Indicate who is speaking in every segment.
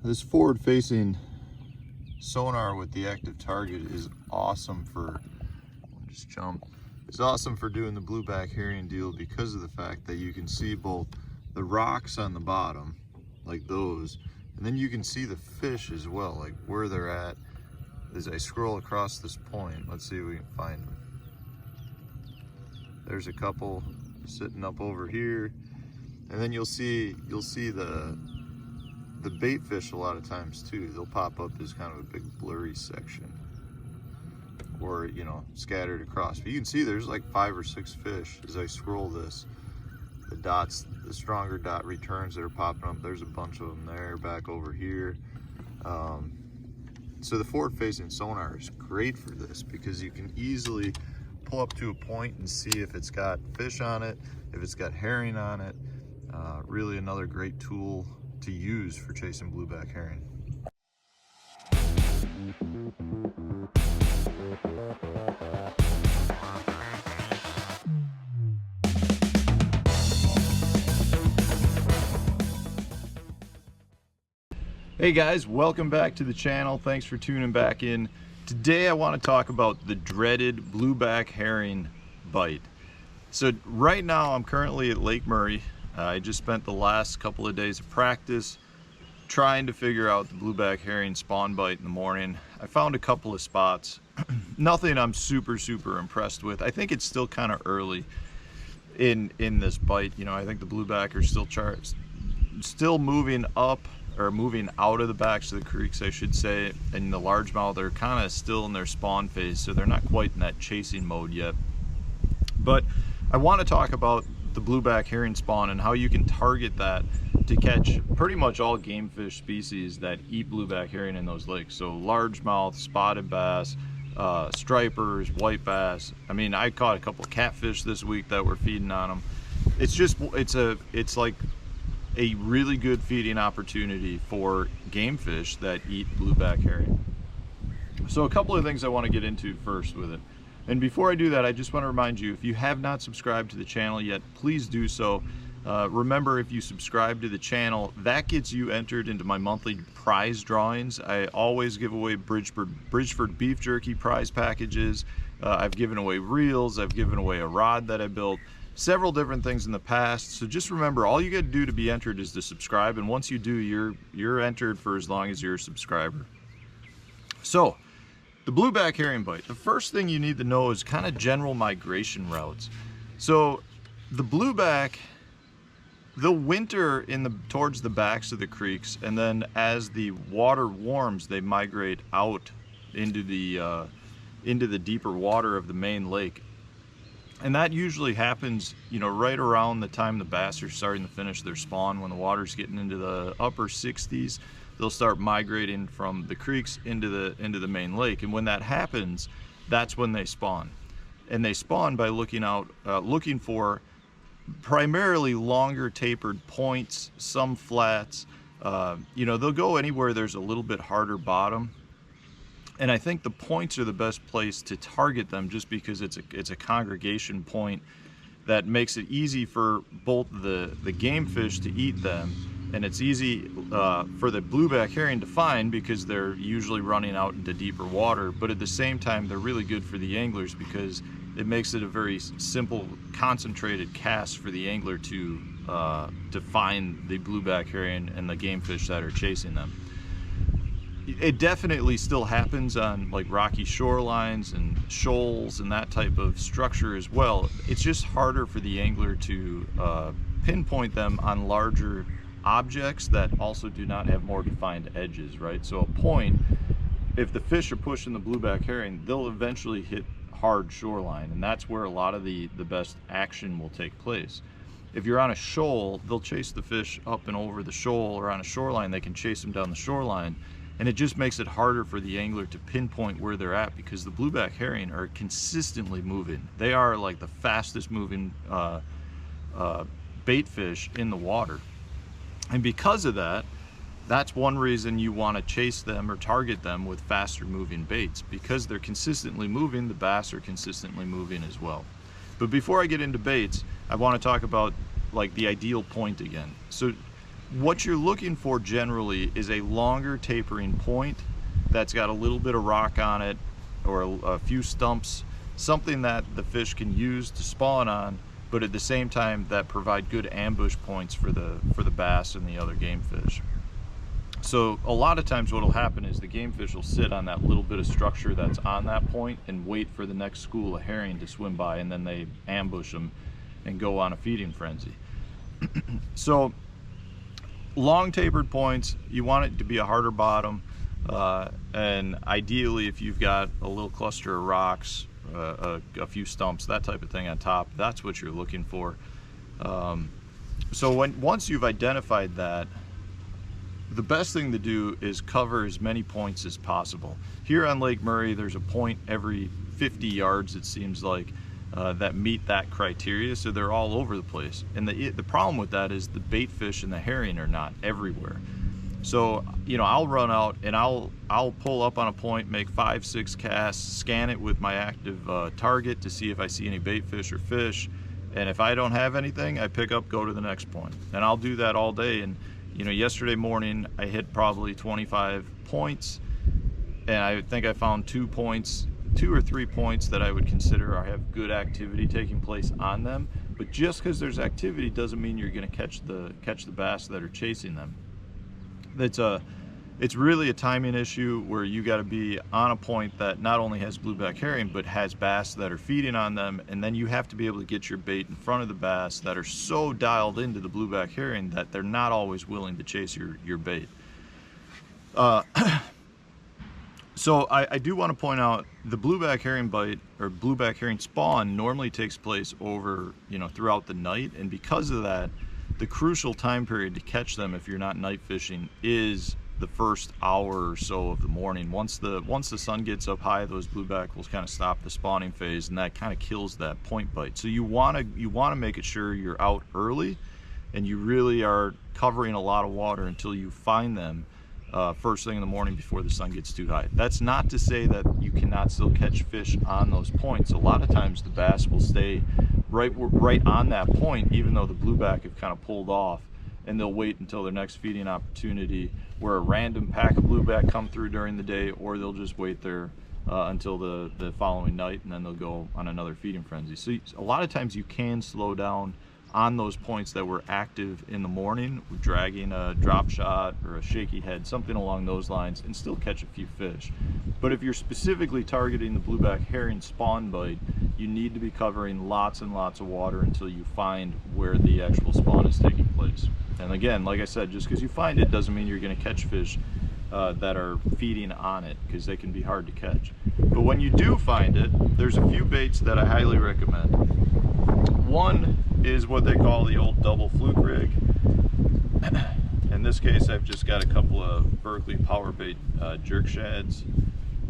Speaker 1: This forward-facing sonar with the active target is awesome for, just jump, it's awesome for doing the blueback herring deal because of the fact that you can see both the rocks on the bottom, like those, and then you can see the fish as well, like where they're at. As I scroll across this point, let's see if we can find them. There's a couple sitting up over here, and then you'll see the bait fish a lot of times too. They'll pop up as kind of a big blurry section, or you know, scattered across. But you can see there's like 5 or 6 fish as I scroll this. The dots, the stronger dot returns that are popping up, there's a bunch of them there, back over here. So the forward-facing sonar is great for this because you can easily pull up to a point and see if it's got fish on it, if it's got herring on it. Really another great tool to use for chasing blueback herring. Hey guys, welcome back to the channel. Thanks for tuning back in. Today I want to talk about the dreaded blueback herring bite. So right now I'm currently at Lake Murray. I just spent the last couple of days of practice trying to figure out the blueback herring spawn bite in the morning. I found a couple of spots. Nothing I'm super impressed with. I think it's still kind of early in this bite. You know, I think the blueback are still moving up, or moving out of the backs of the creeks, I should say, and the largemouth are kind of still in their spawn phase, so they're not quite in that chasing mode yet. But I want to talk about the blueback herring spawn and how you can target that to catch pretty much all game fish species that eat blueback herring in those lakes. So largemouth, spotted bass, stripers, white bass. I mean, I caught a couple of catfish this week that were feeding on them. It's like a really good feeding opportunity for game fish that eat blueback herring. So a couple of things I want to get into first with it. And before I do that, I just want to remind you, if you have not subscribed to the channel yet, please do so. Remember, if you subscribe to the channel, that gets you entered into my monthly prize drawings. I always give away Bridgeford beef jerky prize packages. I've given away reels. I've given away a rod that I built. Several different things in the past. So just remember, all you got to do to be entered is to subscribe, and once you do, you're entered for as long as you're a subscriber. So the blueback herring bite, the first thing you need to know is kind of general migration routes. So the blueback, they'll winter towards the backs of the creeks, and then as the water warms, they migrate out into the deeper water of the main lake. And that usually happens, you know, right around the time the bass are starting to finish their spawn. When the water's getting into the upper 60s, they'll start migrating from the creeks into the main lake. And when that happens, that's when they spawn. And they spawn by looking for primarily longer tapered points, some flats. You know, they'll go anywhere there's a little bit harder bottom. And I think the points are the best place to target them, just because it's a congregation point that makes it easy for both the game fish to eat them, and it's easy for the blueback herring to find because they're usually running out into deeper water. But at the same time, they're really good for the anglers because it makes it a very simple, concentrated cast for the angler to find the blueback herring and the game fish that are chasing them. It definitely still happens on like rocky shorelines and shoals and that type of structure as well. It's just harder for the angler to pinpoint them on larger objects that also do not have more defined edges, right? So a point, if the fish are pushing the blueback herring, they'll eventually hit hard shoreline, and that's where a lot of the best action will take place. If you're on a shoal, they'll chase the fish up and over the shoal, or on a shoreline, they can chase them down the shoreline. And it just makes it harder for the angler to pinpoint where they're at, because the blueback herring are consistently moving. They are like the fastest moving bait fish in the water. And because of that, that's one reason you want to chase them or target them with faster moving baits, because they're consistently moving. The bass are consistently moving as well. But before I get into baits, I want to talk about like the ideal point again. So what you're looking for generally is a longer tapering point that's got a little bit of rock on it, or a few stumps, something that the fish can use to spawn on, but at the same time that provide good ambush points for the bass and the other game fish. So a lot of times what will happen is the game fish will sit on that little bit of structure that's on that point and wait for the next school of herring to swim by, and then they ambush them and go on a feeding frenzy. So long tapered points, you want it to be a harder bottom, and ideally if you've got a little cluster of rocks, a few stumps, that type of thing on top, that's what you're looking for. So once you've identified that, the best thing to do is cover as many points as possible. Here on Lake Murray, there's a point every 50 yards, it seems like, that meet that criteria, so they're all over the place. And the problem with that is the bait fish and the herring are not everywhere. So, you know, I'll run out and I'll pull up on a point, make 5-6 casts, scan it with my active target to see if I see any bait fish or fish. And if I don't have anything, I pick up, go to the next point. And I'll do that all day. And you know, yesterday morning I hit probably 25 points, and I think I found 2 or 3 points that I would consider have good activity taking place on them. But just because there's activity doesn't mean you're going to catch the bass that are chasing them. It's really a timing issue where you got to be on a point that not only has blueback herring but has bass that are feeding on them, and then you have to be able to get your bait in front of the bass that are so dialed into the blueback herring that they're not always willing to chase your bait. So I do want to point out the blueback herring bite or blueback herring spawn normally takes place over, you know, throughout the night, and because of that, the crucial time period to catch them if you're not night fishing is the first hour or so of the morning. Once the sun gets up high, those blueback will kind of stop the spawning phase, and that kind of kills that point bite. So you want to make it sure you're out early, and you really are covering a lot of water until you find them first thing in the morning before the sun gets too high. That's not to say that you cannot still catch fish on those points. A lot of times the bass will stay right on that point, even though the blueback have kind of pulled off, and they'll wait until their next feeding opportunity where a random pack of blueback come through during the day, or they'll just wait there until the following night, and then they'll go on another feeding frenzy. So a lot of times you can slow down on those points that were active in the morning, dragging a drop shot or a shaky head, something along those lines, and still catch a few fish. But if you're specifically targeting the blueback herring spawn bite, you need to be covering lots and lots of water until you find where the actual spawn is taking place. And again, like I said, just because you find it doesn't mean you're going to catch fish that are feeding on it, because they can be hard to catch. But when you do find it, there's a few baits that I highly recommend. One is what they call the old double Fluke Rig. In this case, I've just got a couple of Berkeley power bait jerk shads,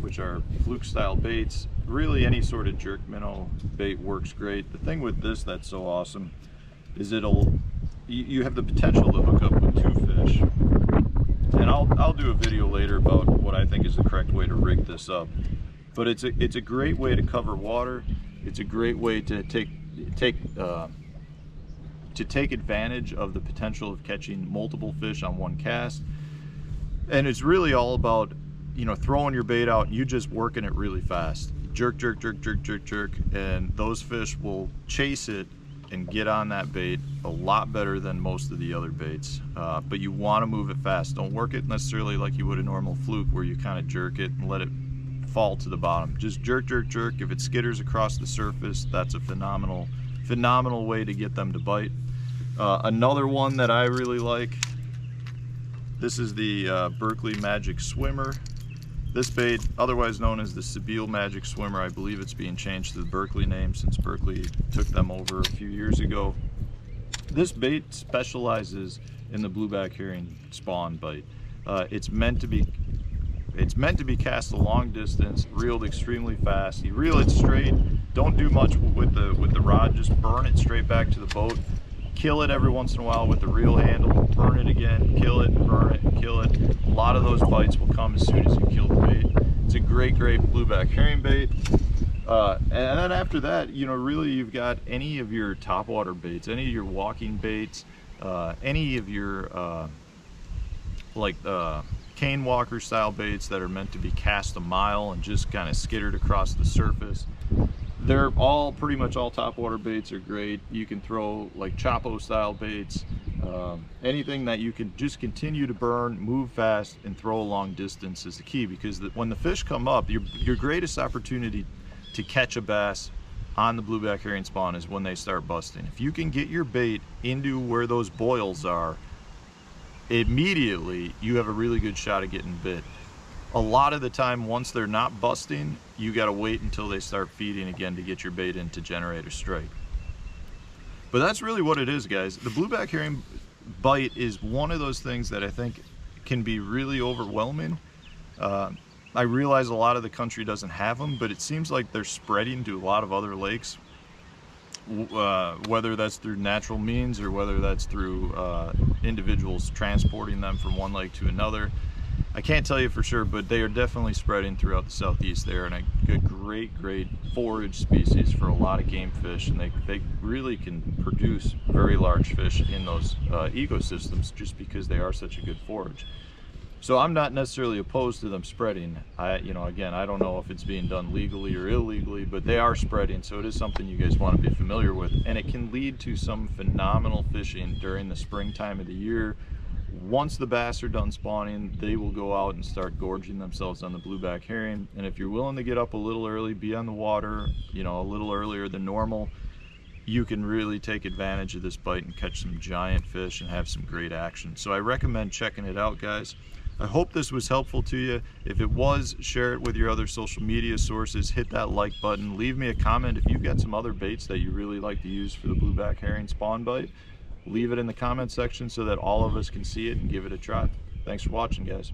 Speaker 1: which are Fluke style baits. Really any sort of jerk minnow bait works great. The thing with this that's so awesome is you have the potential to hook up with 2 fish. And I'll do a video later about what I think is the correct way to rig this up. But it's a great way to cover water. It's a great way to take advantage of the potential of catching multiple fish on one cast. And it's really all about, you know, throwing your bait out and you just working it really fast. Jerk, jerk, jerk, jerk, jerk, jerk, and those fish will chase it and get on that bait a lot better than most of the other baits. But you want to move it fast. Don't work it necessarily like you would a normal fluke where you kind of jerk it and let it fall to the bottom. Just jerk, jerk, jerk. If it skitters across the surface, that's a phenomenal way to get them to bite. Another one that I really like, this is the Berkeley Magic Swimmer. This bait, otherwise known as the Sebile Magic Swimmer, I believe it's being changed to the Berkeley name since Berkeley took them over a few years ago. This bait specializes in the blueback herring spawn bite. It's meant to be cast a long distance, reeled extremely fast. You reel it straight, don't do much with the rod, just burn it straight back to the boat. Kill it every once in a while with the reel handle, burn it again, kill it, burn it, kill it. A lot of those bites will come as soon as you kill the bait. It's a great blueback herring bait. And then after that, you know, really you've got any of your topwater baits, any of your walking baits, any of your cane walker style baits that are meant to be cast a mile and just kind of skittered across the surface. They're all, pretty much all topwater baits are great. You can throw like Chapo style baits, anything that you can just continue to burn, move fast, and throw a long distance is the key, because when the fish come up, your greatest opportunity to catch a bass on the blueback herring spawn is when they start busting. If you can get your bait into where those boils are, immediately you have a really good shot at getting bit. A lot of the time, once they're not busting, you got to wait until they start feeding again to get your bait in to generate a strike. But that's really what it is, guys. The blueback herring bite is one of those things that I think can be really overwhelming. I realize a lot of the country doesn't have them, but it seems like they're spreading to a lot of other lakes, whether that's through natural means or whether that's through individuals transporting them from one lake to another. I can't tell you for sure, but they are definitely spreading throughout the southeast there, and a great forage species for a lot of game fish, and they really can produce very large fish in those ecosystems just because they are such a good forage. So I'm not necessarily opposed to them spreading. Again, I don't know if it's being done legally or illegally, but they are spreading, so it is something you guys want to be familiar with, and it can lead to some phenomenal fishing during the springtime of the year. Once the bass are done spawning, they will go out and start gorging themselves on the blueback herring, and if you're willing to get up a little early, be on the water, a little earlier than normal, you can really take advantage of this bite and catch some giant fish and have some great action. So I recommend checking it out, guys. I hope this was helpful to you. If it was, share it with your other social media sources, hit that like button, leave me a comment if you've got some other baits that you really like to use for the blueback herring spawn bite. Leave it in the comment section so that all of us can see it and give it a try. Thanks for watching, guys.